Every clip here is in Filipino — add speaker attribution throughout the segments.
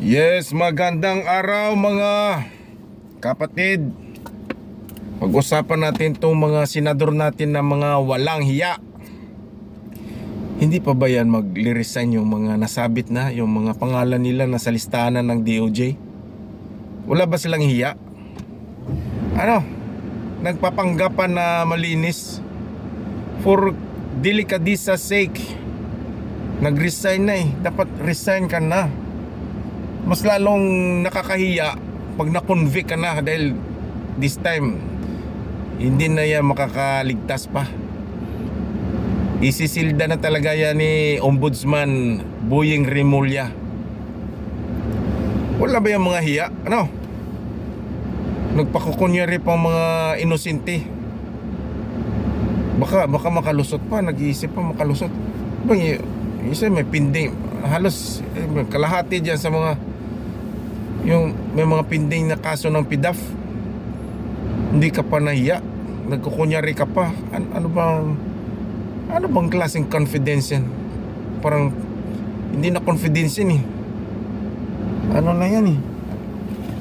Speaker 1: Yes, magandang araw mga kapatid. Pag-usapan natin itong mga senador natin na mga walang hiya. Hindi pa ba yan mag-resign yung mga nasabit na, yung mga pangalan nila nasa listahan ng DOJ? Wala ba silang hiya? Nagpapanggapan na malinis for delicadeza sake. Nag-resign na eh. Dapat resign ka na. Mas lalong nakakahiya pag na-convict ka na, dahil this time hindi na yan makakaligtas pa. Isisilda na talaga yan ni Ombudsman Boyeng Remulla. Wala ba yung mga hiya? Nagpakukunyari pa mga inosente. Baka makalusot pa. Nag-iisip pa makalusot. Isa may pending. Halos kalahati dyan sa mga yung may mga pending na kaso ng PDAF. Hindi ka pa nahiya. Nagkukunyari ka pa. Ano bang klaseng confidence yan? Parang hindi na confidence yan eh. Ano na yan eh.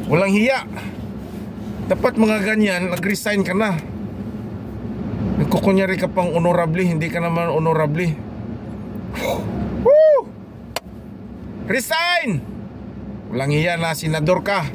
Speaker 1: Walang hiya. Dapat mga ganyan, nag-resign ka na. Nagkukunyari ka pang honorable. Hindi ka naman honorable. Woo! Resign! Walang hiya na senador ka.